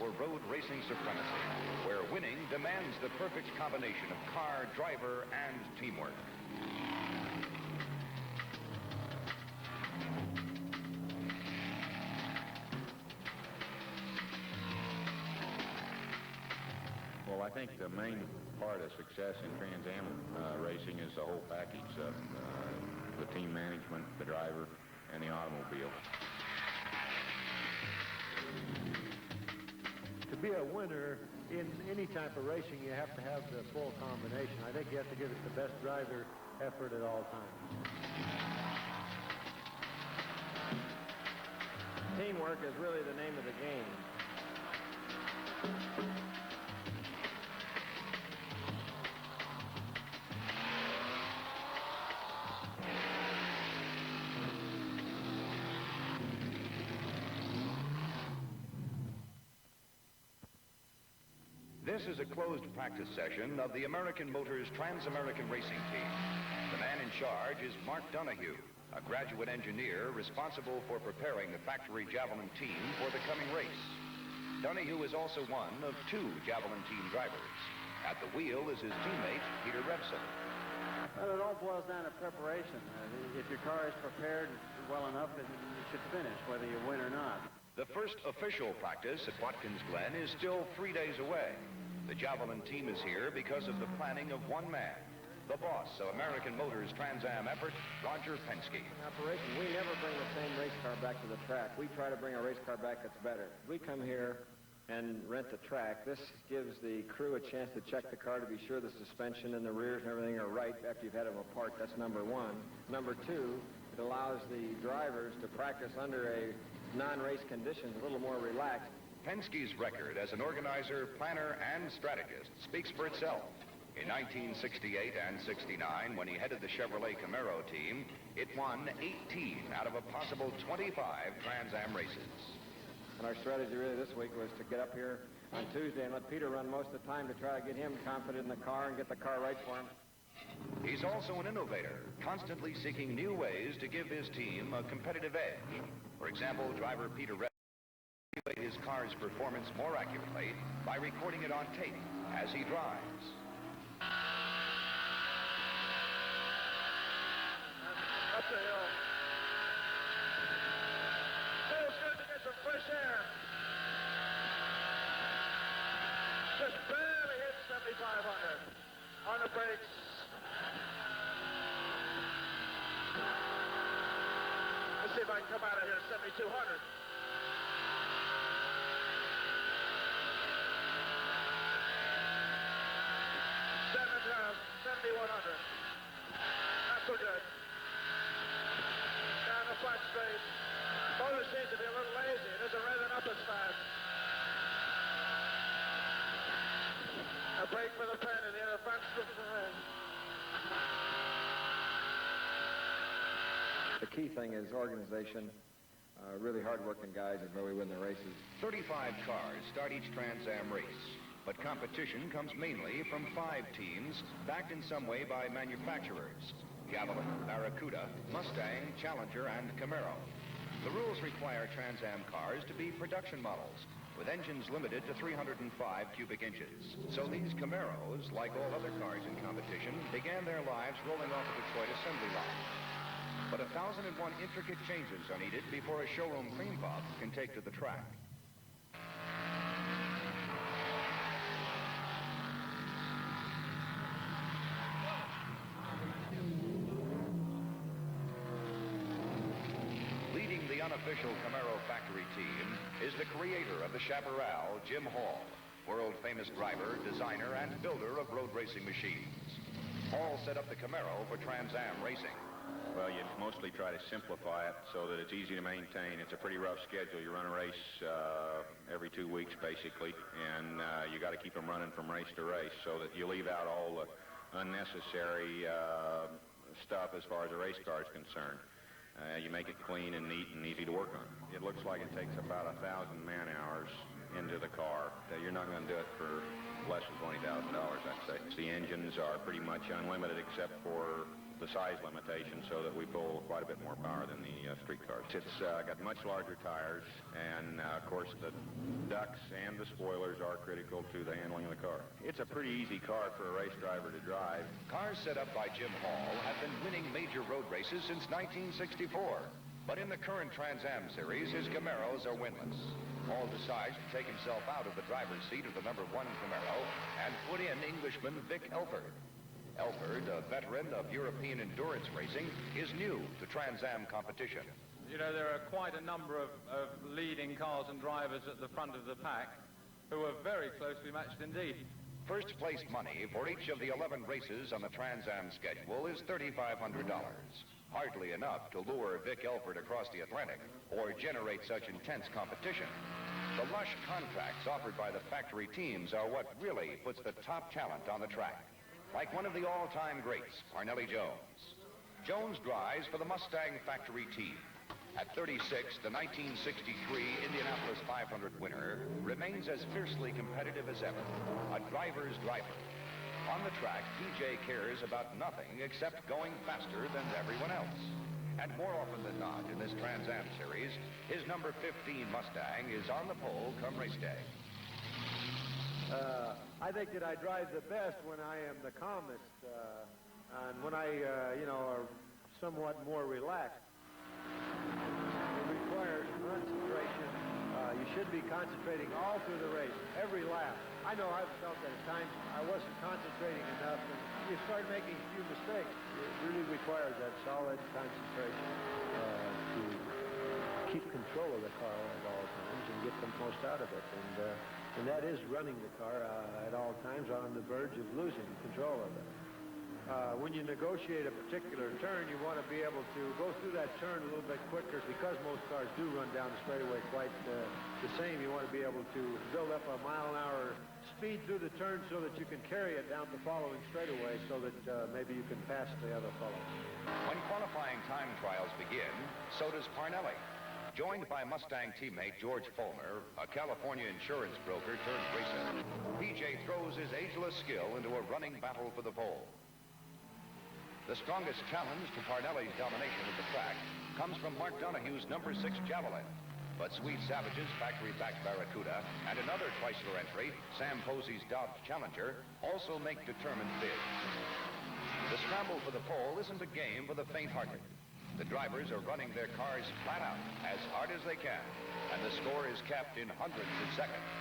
for road racing supremacy, where winning demands the perfect combination of car, driver, and teamwork. Well, I think the main part of success in Trans Am racing is the whole package of the team management, the driver, and the automobile. To be a winner in any type of racing, you have to have the full combination. I think you have to give it the best driver effort at all times. Teamwork is really the name of the game. This is a closed practice session of the American Motors Trans-American Racing Team. The man in charge is Mark Donahue, a graduate engineer responsible for preparing the factory Javelin team for the coming race. Donahue is also one of 2 Javelin team drivers. At the wheel is his teammate, Peter Revson. Well, it all boils down to preparation. If your car is prepared well enough, you should finish, whether you win or not. The first official practice at Watkins Glen is still 3 days away. The Javelin team is here because of the planning of one man, the boss of American Motors Trans Am effort, Roger Penske. In operation, we never bring the same race car back to the track. We try to bring a race car back that's better. We come here and rent the track. This gives the crew a chance to check the car to be sure the suspension and the rears and everything are right after you've had them apart. That's number 1. Number 2, it allows the drivers to practice under a non-race conditions a little more relaxed. Penske's record as an organizer, planner, and strategist speaks for itself. In 1968 and 69, when he headed the Chevrolet Camaro team, it won 18 out of a possible 25 Trans Am races. And our strategy really this week was to get up here on Tuesday and let Peter run most of the time to try to get him confident in the car and get the car right for him. He's also an innovator, constantly seeking new ways to give his team a competitive edge. For example, driver Peter Revson evaluated his car's performance more accurately by recording it on tape as he drives. Up the hill. Feels good to get some fresh air. Just barely hit 7,500. On the brakes. Let's see if I can come out of here at 7,200. Not so good. Down the front straight. Motor seems to be a little lazy. It isn't revving up as fast. A brake for the pen and the other front straight. The key thing is organization. Really hard-working guys is where we win the races. 35 cars start each Trans Am race. But competition comes mainly from 5 teams backed in some way by manufacturers: Javelin, Barracuda, Mustang, Challenger, and Camaro. The rules require Trans Am cars to be production models, with engines limited to 305 cubic inches. So these Camaros, like all other cars in competition, began their lives rolling off a Detroit assembly line. But 1,001 intricate changes are needed before a showroom cream puff can take to the track. Leading the unofficial Camaro factory team is the creator of the Chaparral, Jim Hall, world-famous driver, designer, and builder of road racing machines. Hall set up the Camaro for Trans Am racing. Well, you mostly try to simplify it so that it's easy to maintain. It's a pretty rough schedule. You run a race every 2 weeks, basically, and you got to keep them running from race to race so that you leave out all the unnecessary stuff as far as a race car is concerned. You make it clean and neat and easy to work on. It looks like it takes about 1,000 man-hours into the car. You're not going to do it for less than $20,000, I'd say. The engines are pretty much unlimited except for the size limitation so that we pull quite a bit more power than the street cars. It's got much larger tires, and of course the ducts and the spoilers are critical to the handling of the car. It's a pretty easy car for a race driver to drive. Cars set up by Jim Hall have been winning major road races since 1964. But in the current Trans Am series, his Camaros are winless. Hall decides to take himself out of the driver's seat of the number 1 Camaro and put in Englishman Vic Elford. Elford, a veteran of European endurance racing, is new to Trans Am competition. You know, there are quite a number of leading cars and drivers at the front of the pack who are very closely matched indeed. First place money for each of the 11 races on the Trans Am schedule is $3,500. Hardly enough to lure Vic Elford across the Atlantic or generate such intense competition. The lush contracts offered by the factory teams are what really puts the top talent on the track. Like one of the all-time greats, Parnelli Jones. Jones drives for the Mustang factory team. At 36, the 1963 Indianapolis 500 winner remains as fiercely competitive as ever, a driver's driver. On the track, PJ cares about nothing except going faster than everyone else. And more often than not, in this Trans Am series, his number 15 Mustang is on the pole come race day. I think that I drive the best when I am the calmest, and when I, are somewhat more relaxed. It requires concentration. You should be concentrating all through the race, every lap. I know I've felt that at times I wasn't concentrating enough, and you start making a few mistakes. It really requires that solid concentration to keep control of the car at all times and get the most out of it. And that is running the car at all times on the verge of losing control of it. When you negotiate a particular turn, you want to be able to go through that turn a little bit quicker because most cars do run down the straightaway quite the same. You want to be able to build up a mile-an-hour speed through the turn so that you can carry it down the following straightaway so that maybe you can pass the other fellow. When qualifying time trials begin, so does Parnelli. Joined by Mustang teammate George Fulmer, a California insurance broker turned racer, PJ throws his ageless skill into a running battle for the pole. The strongest challenge to Parnelli's domination of the track comes from Mark Donahue's number 6 Javelin. But Sweet Savage's factory-backed Barracuda and another Chrysler entry, Sam Posey's Dodge Challenger, also make determined bids. The scramble for the pole isn't a game for the faint-hearted. The drivers are running their cars flat out, as hard as they can, and the score is kept in hundreds of seconds.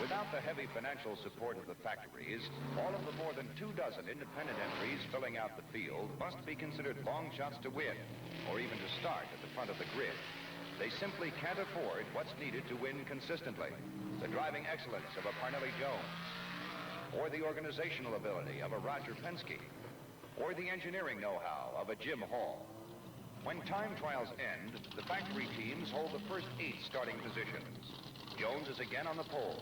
Without the heavy financial support of the factories, all of the more than 24 independent entries filling out the field must be considered long shots to win, or even to start at the front of the grid. They simply can't afford what's needed to win consistently. The driving excellence of a Parnelli Jones, or the organizational ability of a Roger Penske, or the engineering know-how of a Jim Hall. When time trials end, the factory teams hold the first 8 starting positions. Jones is again on the pole.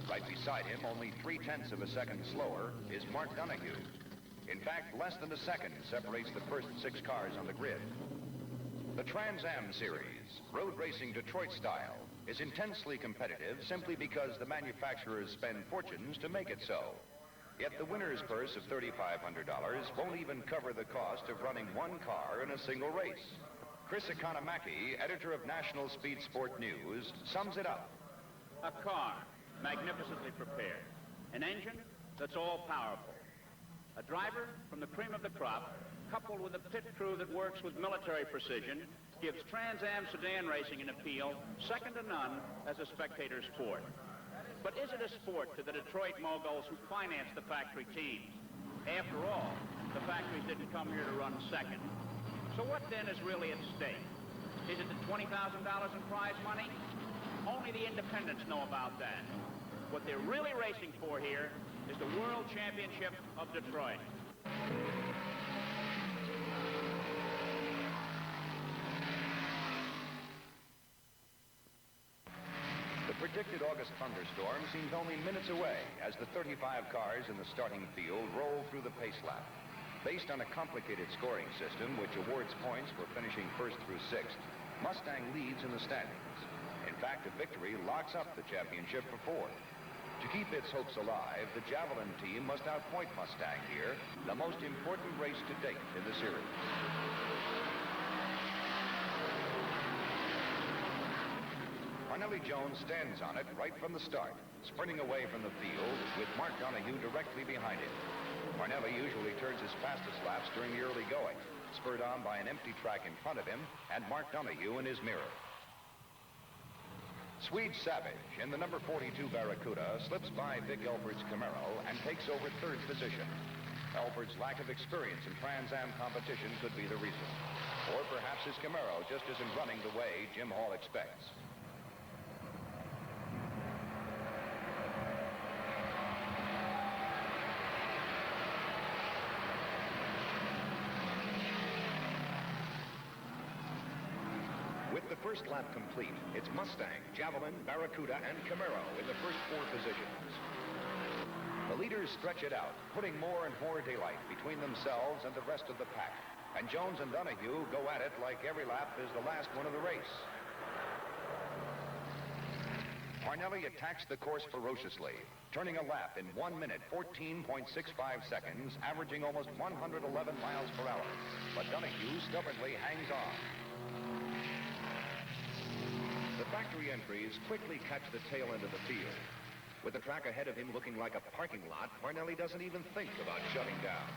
Right beside him, only 0.3 of a second slower, is Mark Donahue. In fact, less than a second separates the first 6 cars on the grid. The Trans Am series, road racing Detroit style, is intensely competitive simply because the manufacturers spend fortunes to make it so. Yet the winner's purse of $3,500 won't even cover the cost of running one car in a single race. Chris Economaki, editor of National Speed Sport News, sums it up. A car, magnificently prepared. An engine that's all-powerful. A driver from the cream of the crop, coupled with a pit crew that works with military precision, gives Trans Am sedan racing an appeal second to none as a spectator sport. But is it a sport to the Detroit moguls who finance the factory teams? After all, the factories didn't come here to run second. So what then is really at stake? Is it the $20,000 in prize money? Only the independents know about that. What they're really racing for here is the World Championship of Detroit. The predicted August thunderstorm seems only minutes away as the 35 cars in the starting field roll through the pace lap. Based on a complicated scoring system which awards points for finishing first through 6th, Mustang leads in the standings. In fact, a victory locks up the championship for Ford. To keep its hopes alive, the Javelin team must outpoint Mustang here, the most important race to date in the series. Parnelli Jones stands on it right from the start, sprinting away from the field with Mark Donohue directly behind him. Parnelli usually turns his fastest laps during the early going, spurred on by an empty track in front of him and Mark Donohue in his mirror. Swede Savage in the number 42 Barracuda slips by Vic Elford's Camaro and takes over third position. Elford's lack of experience in Trans Am competition could be the reason. Or perhaps his Camaro just isn't running the way Jim Hall expects. With the first lap complete, it's Mustang, Javelin, Barracuda, and Camaro in the first four positions. The leaders stretch it out, putting more and more daylight between themselves and the rest of the pack. And Jones and Donohue go at it like every lap is the last one of the race. Parnelli attacks the course ferociously, turning a lap in 1 minute, 14.65 seconds, averaging almost 111 miles per hour. But Donohue stubbornly hangs on. The factory entries quickly catch the tail end of the field. With the track ahead of him looking like a parking lot, Parnelli doesn't even think about shutting down.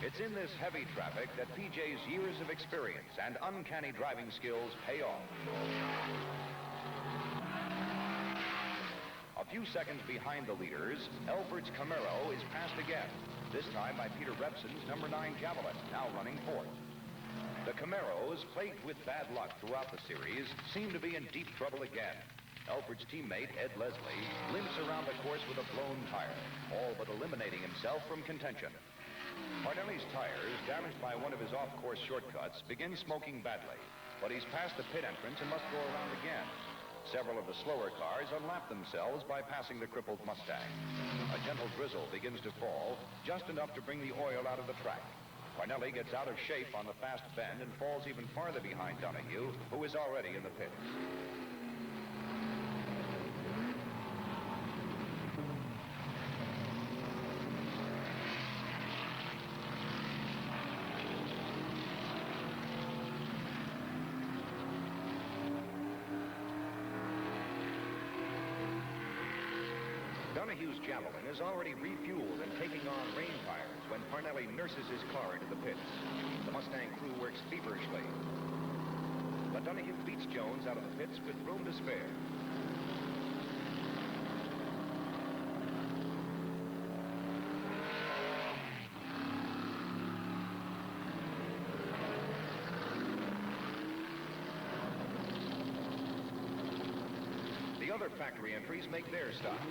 It's in this heavy traffic that PJ's years of experience and uncanny driving skills pay off. A few seconds behind the leaders, Elford's Camaro is passed again, this time by Peter Repson's number 9 Javelin, now running fourth. The Camaros, plagued with bad luck throughout the series, seem to be in deep trouble again. Elford's teammate, Ed Leslie, limps around the course with a blown tire, all but eliminating himself from contention. Parnelli's tires, damaged by one of his off-course shortcuts, begin smoking badly, but he's past the pit entrance and must go around again. Several of the slower cars unlap themselves by passing the crippled Mustang. A gentle drizzle begins to fall, just enough to bring the oil out of the track. Parnelli gets out of shape on the fast bend and falls even farther behind Donohue, who is already in the pits. Donohue's Javelin is already refueled and taking on rain tires when Parnelli nurses his car into the pits. The Mustang crew works feverishly. But Donohue beats Jones out of the pits with room to spare. The other factory entries make their stops.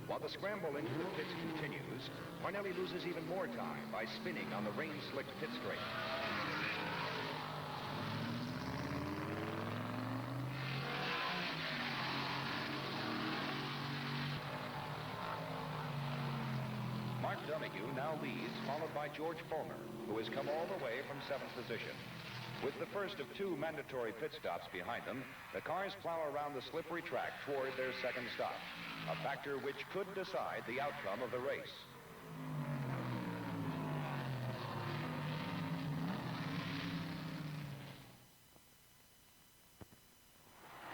While the scramble into the pits continues, Parnelli loses even more time by spinning on the rain-slicked pit straight. Mark Donohue now leads, followed by George Fulmer, who has come all the way from 7th position. With the first of 2 mandatory pit stops behind them, the cars plow around the slippery track toward their second stop, a factor which could decide the outcome of the race.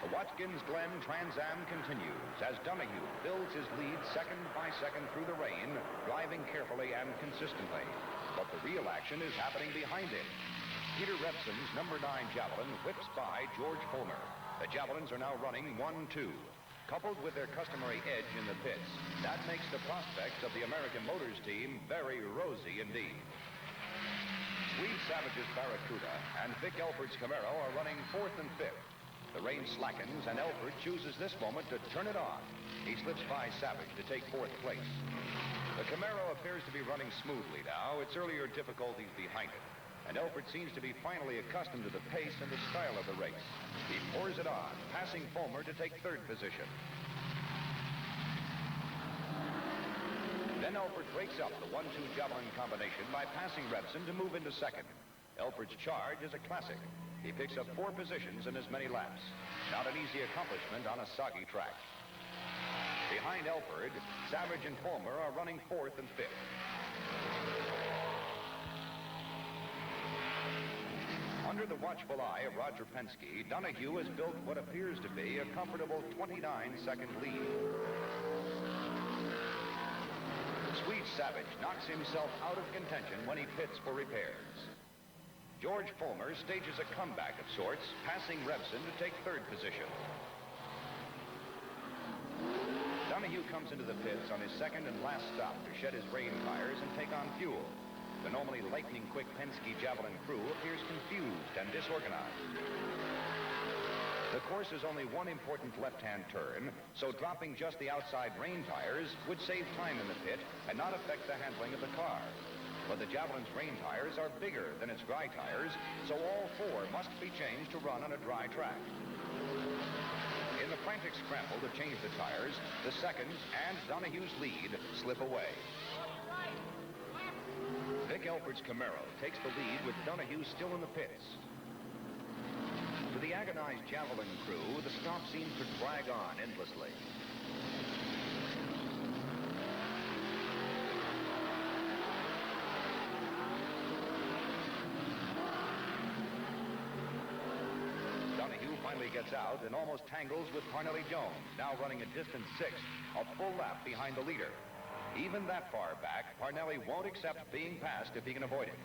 The Watkins Glen Trans Am continues as Donohue builds his lead second by second through the rain, driving carefully and consistently. But the real action is happening behind him. Peter Repson's number 9 Javelin whips by George Fulmer. The Javelins are now running 1-2. Coupled with their customary edge in the pits, that makes the prospects of the American Motors team very rosy indeed. Swede Savage's Barracuda and Vic Elford's Camaro are running 4th and 5th. The rain slackens, and Elford chooses this moment to turn it on. He slips by Savage to take 4th place. The Camaro appears to be running smoothly now, its earlier difficulties behind it. And Elford seems to be finally accustomed to the pace and the style of the race. He pours it on, passing Fulmer to take 3rd position. Then Elford breaks up the 1-2 Javelin combination by passing Revson to move into second. Elford's charge is a classic. He picks up 4 positions in as many laps. Not an easy accomplishment on a soggy track. Behind Elford, Savage and Fulmer are running 4th and 5th. Under the watchful eye of Roger Penske, Donahue has built what appears to be a comfortable 29-second lead. Swede Savage knocks himself out of contention when he pits for repairs. George Fulmer stages a comeback of sorts, passing Revson to take 3rd position. Donahue comes into the pits on his 2nd and last stop to shed his rain tires and take on fuel. The normally lightning-quick Penske Javelin crew appears confused and disorganized. The course is only one important left-hand turn, so dropping just the outside rain tires would save time in the pit and not affect the handling of the car. But the Javelin's rain tires are bigger than its dry tires, so all 4 must be changed to run on a dry track. In the frantic scramble to change the tires, the seconds and Donahue's lead slip away. Vic Elford's Camaro takes the lead with Donahue still in the pits. To the agonized Javelin crew, the stop seems to drag on endlessly. Donahue finally gets out and almost tangles with Parnelli Jones, now running a distant 6th, a full lap behind the leader. Even that far back, Parnelli won't accept being passed if he can avoid it.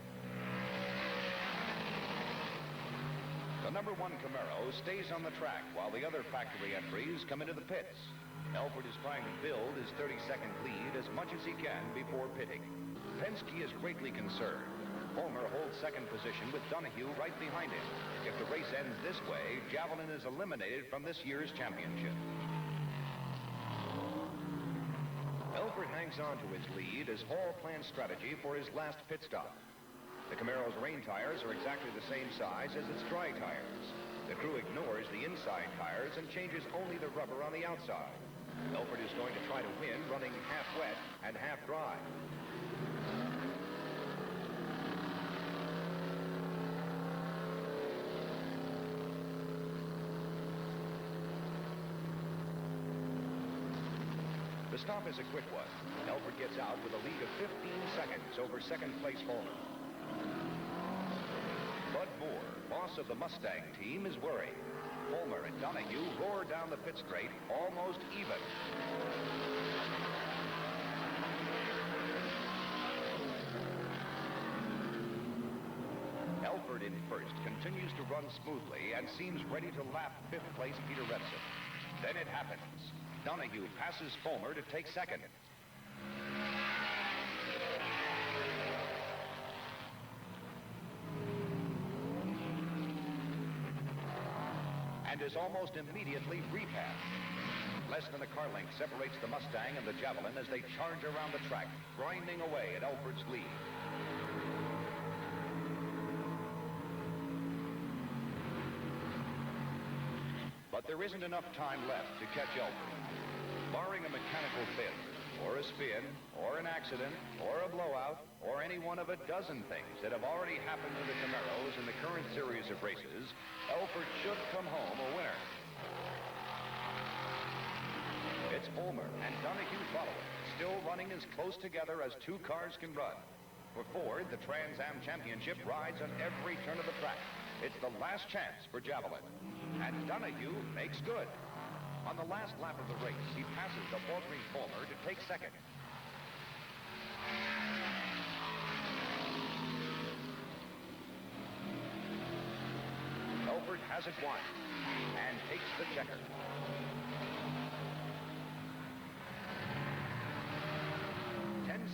The number 1 Camaro stays on the track while the other factory entries come into the pits. Elford is trying to build his 32nd lead as much as he can before pitting. Penske is greatly concerned. Fulmer holds 2nd position with Donahue right behind him. If the race ends this way, Javelin is eliminated from this year's championship. Elford hangs on to his lead as Hall plans strategy for his last pit stop. The Camaro's rain tires are exactly the same size as its dry tires. The crew ignores the inside tires and changes only the rubber on the outside. Elford is going to try to win running half wet and half dry. The stop is a quick one. Elford gets out with a lead of 15 seconds over 2nd place Fulmer. Bud Moore, boss of the Mustang team, is worried. Fulmer and Donahue roar down the pit straight, almost even. Elford in 1st continues to run smoothly and seems ready to lap 5th place Peter Revson. Then it happens. Donahue passes Fulmer to take 2nd. And is almost immediately repassed. Less than a car length separates the Mustang and the Javelin as they charge around the track, grinding away at Elford's lead. But there isn't enough time left to catch Elford. Barring a mechanical failure, or a spin, or an accident, or a blowout, or any one of a dozen things that have already happened to the Camaros in the current series of races, Elford should come home a winner. It's Fulmer and Donahue following, still running as close together as 2 cars can run. For Ford, the Trans Am Championship rides on every turn of the track. It's the last chance for Javelin. And Donahue makes good. On the last lap of the race, he passes the faltering Fulmer to take 2nd. Elford has it won and takes the checker.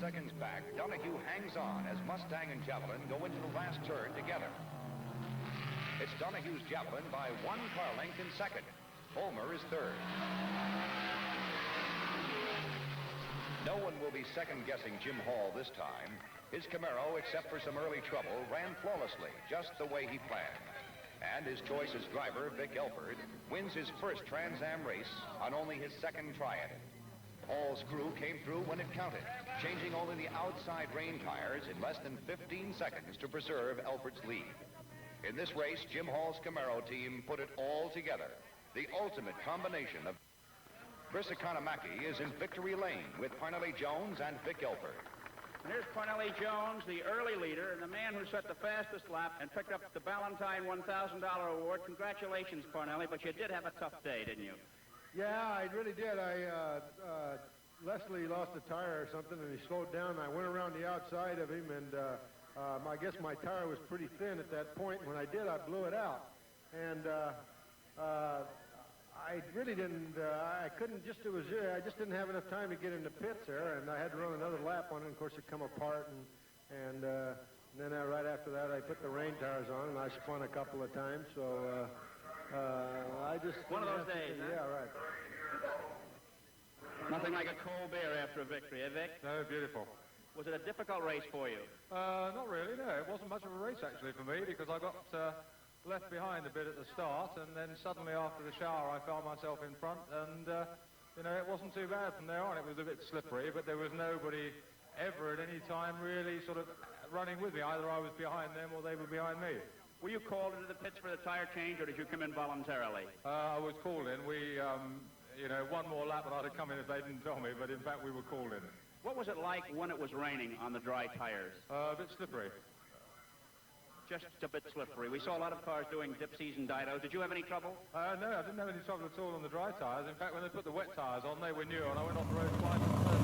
Seconds back, Donahue hangs on as Mustang and Javelin go into the last turn together. It's Donahue's Javelin by 1 car length in 2nd. Fulmer is 3rd. No one will be second-guessing Jim Hall this time. His Camaro, except for some early trouble, ran flawlessly, just the way he planned. And his choice as driver, Vic Elford, wins his first Trans Am race on only his 2nd try at it. Hall's crew came through when it counted, changing only the outside rain tires in less than 15 seconds to preserve Elford's lead. In this race, Jim Hall's Camaro team put it all together. The ultimate combination of Chris Economaki is in victory lane with Parnelli Jones and Vic Elford. And here's Parnelli Jones, the early leader, and the man who set the fastest lap and picked up the Ballantine $1,000 award. Congratulations, Parnelli, but you did have a tough day, didn't you? Yeah, I really did. Leslie lost a tire or something, and he slowed down. I went around the outside of him, and I guess my tire was pretty thin at that point. When I did, I blew it out. And I really didn't, I just didn't have enough time to get into pits there, and I had to run another lap on it. Of course, it come apart, and then right after that, I put the rain tires on, and I spun a couple of times, so I just... One of those days, huh? Yeah, right. Nothing like a cold beer after a victory, eh, Vic? No, beautiful. Was it a difficult race for you? Not really, no. It wasn't much of a race, actually, for me, because I got left behind a bit at the start, and then suddenly after the shower, I found myself in front, and, it wasn't too bad from there on. It was a bit slippery, but there was nobody ever at any time really sort of running with me. Either I was behind them or they were behind me. Were you called into the pits for the tire change, or did you come in voluntarily? I was called in. We, one more lap and I'd have come in if they didn't tell me, but in fact we were called in. What was it like when it was raining on the dry tires? A bit slippery. Just a bit slippery. We saw a lot of cars doing dipsies and didos. Did you have any trouble? No, I didn't have any trouble at all on the dry tires. In fact, when they put the wet tires on, they were new, and I went off the road twice.